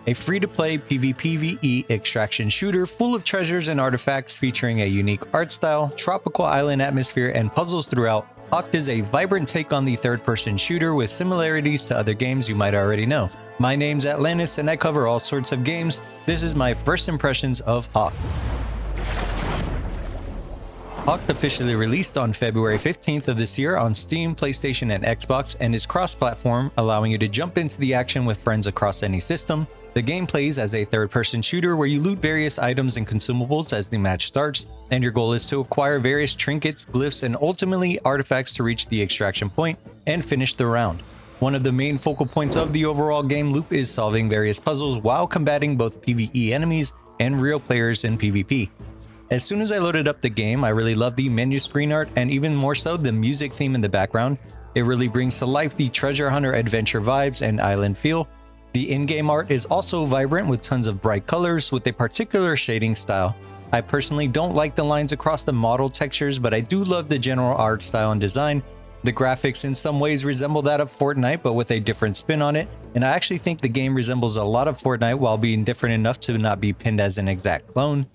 a free-to-play PvPvE extraction shooter full of treasures and artifacts featuring a unique art style, tropical island atmosphere, and puzzles throughout. HAWKED is a vibrant take on the third-person shooter with similarities to other games you might already know. My name's Atlantis and I cover all sorts of games. This is my first impressions of HAWKED. HAWKED officially released on February 15th of this year on Steam, PlayStation, and Xbox, and is cross-platform, allowing you to jump into the action with friends across any system. The game plays as a third-person shooter where you loot various items and consumables as the match starts, and your goal is to acquire various trinkets, glyphs, and ultimately artifacts to reach the extraction point and finish the round. One of the main focal points of the overall game loop is solving various puzzles while combating both PvE enemies and real players in PvP. As soon as I loaded up the game, I really loved the menu screen art and even more so the music theme in the background. It really brings to life the treasure hunter adventure vibes and island feel. The in-game art is also vibrant with tons of bright colors with a particular shading style. I personally don't like the lines across the model textures, but I do love the general art style and design. The graphics in some ways resemble that of Fortnite, but with a different spin on it, and I actually think the game resembles a lot of Fortnite while being different enough to not be pinned as an exact clone.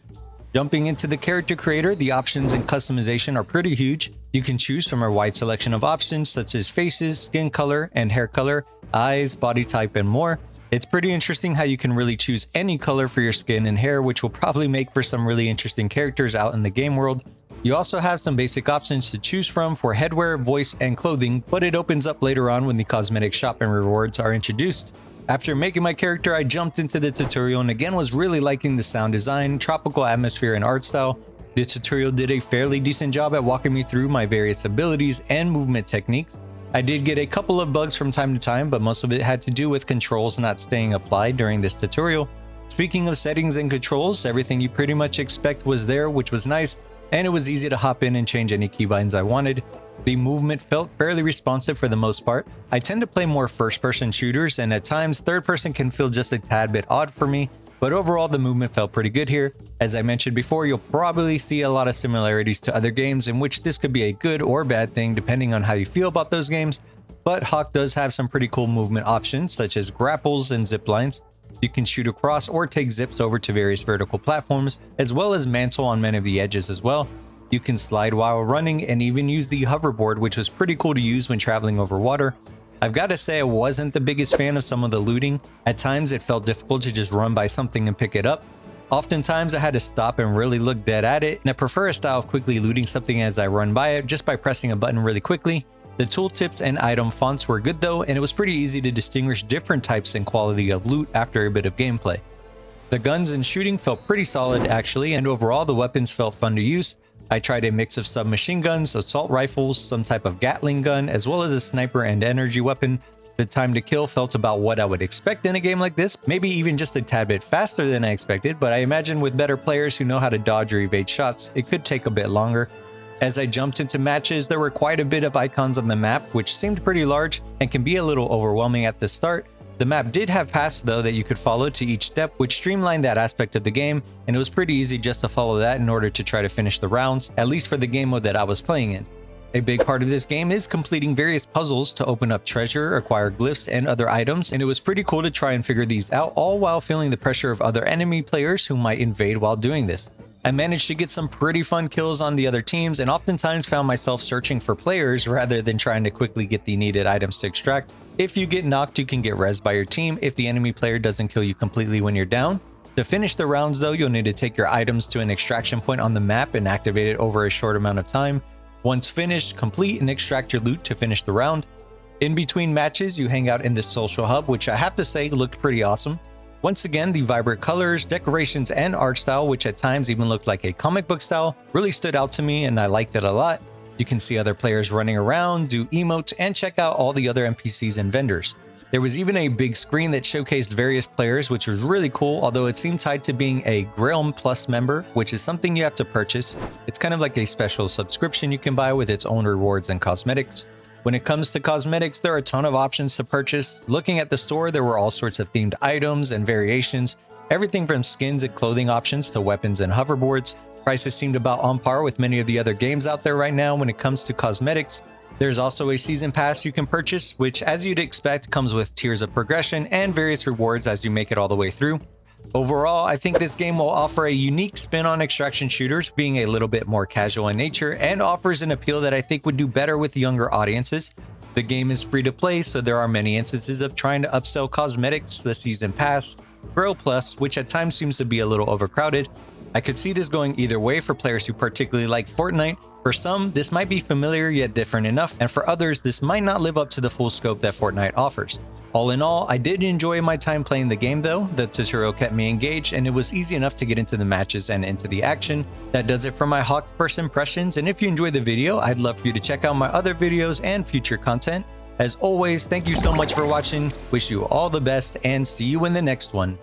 Jumping into the character creator, the options and customization are pretty huge. You can choose from a wide selection of options such as faces, skin color, and hair color, eyes, body type, and more. It's pretty interesting how you can really choose any color for your skin and hair, which will probably make for some really interesting characters out in the game world. You also have some basic options to choose from for headwear, voice, and clothing, but it opens up later on when the cosmetic shop and rewards are introduced. After making my character, I jumped into the tutorial and again was really liking the sound design, tropical atmosphere, and art style. The tutorial did a fairly decent job at walking me through my various abilities and movement techniques. I did get a couple of bugs from time to time, but most of it had to do with controls not staying applied during this tutorial. Speaking of settings and controls, everything you pretty much expect was there, which was nice, and it was easy to hop in and change any keybinds I wanted. The movement felt fairly responsive for the most part. I tend to play more first-person shooters, and at times third-person can feel just a tad bit odd for me, but overall the movement felt pretty good here. As I mentioned before, you'll probably see a lot of similarities to other games in which this could be a good or bad thing depending on how you feel about those games, but HAWKED does have some pretty cool movement options such as grapples and zip lines. You can shoot across or take zips over to various vertical platforms, as well as mantle on many of the edges as well. You can slide while running and even use the hoverboard, which was pretty cool to use when traveling over water. I've got to say I wasn't the biggest fan of some of the looting. At times it felt difficult to just run by something and pick it up. Oftentimes I had to stop and really look dead at it, and I prefer a style of quickly looting something as I run by it just by pressing a button really quickly. The tooltips and item fonts were good though, and it was pretty easy to distinguish different types and quality of loot after a bit of gameplay. The guns and shooting felt pretty solid actually, and overall the weapons felt fun to use. I tried a mix of submachine guns, assault rifles, some type of Gatling gun, as well as a sniper and energy weapon. The time to kill felt about what I would expect in a game like this, maybe even just a tad bit faster than I expected, but I imagine with better players who know how to dodge or evade shots, it could take a bit longer. As I jumped into matches, there were quite a bit of icons on the map, which seemed pretty large and can be a little overwhelming at the start. The map did have paths though that you could follow to each step, which streamlined that aspect of the game, and it was pretty easy just to follow that in order to try to finish the rounds, at least for the game mode that I was playing in. A big part of this game is completing various puzzles to open up treasure, acquire glyphs, and other items, and it was pretty cool to try and figure these out, all while feeling the pressure of other enemy players who might invade while doing this. I managed to get some pretty fun kills on the other teams, and oftentimes found myself searching for players rather than trying to quickly get the needed items to extract. If you get knocked, you can get rezzed by your team if the enemy player doesn't kill you completely when you're down. To finish the rounds though, you'll need to take your items to an extraction point on the map and activate it over a short amount of time. Once finished, complete and extract your loot to finish the round. In between matches, you hang out in the social hub, which I have to say looked pretty awesome. Once again, the vibrant colors, decorations, and art style, which at times even looked like a comic book style, really stood out to me and I liked it a lot. You can see other players running around, do emotes, and check out all the other NPCs and vendors. There was even a big screen that showcased various players, which was really cool, although it seemed tied to being a Realm Plus member, which is something you have to purchase. It's kind of like a special subscription you can buy with its own rewards and cosmetics. When it comes to cosmetics, there are a ton of options to purchase. Looking at the store, there were all sorts of themed items and variations, everything from skins and clothing options to weapons and hoverboards. Prices seemed about on par with many of the other games out there right now when it comes to cosmetics. There's also a season pass you can purchase, which as you'd expect comes with tiers of progression and various rewards as you make it all the way through. Overall, I think this game will offer a unique spin on extraction shooters, being a little bit more casual in nature, and offers an appeal that I think would do better with younger audiences. The game is free to play, so there are many instances of trying to upsell cosmetics to the season pass, Grill Plus, which at times seems to be a little overcrowded. I could see this going either way for players who particularly like Fortnite. For some, this might be familiar yet different enough, and for others, this might not live up to the full scope that Fortnite offers. All in all, I did enjoy my time playing the game though. The tutorial kept me engaged, and it was easy enough to get into the matches and into the action. That does it for my Hawked first impressions, and if you enjoyed the video, I'd love for you to check out my other videos and future content. As always, thank you so much for watching, wish you all the best, and see you in the next one.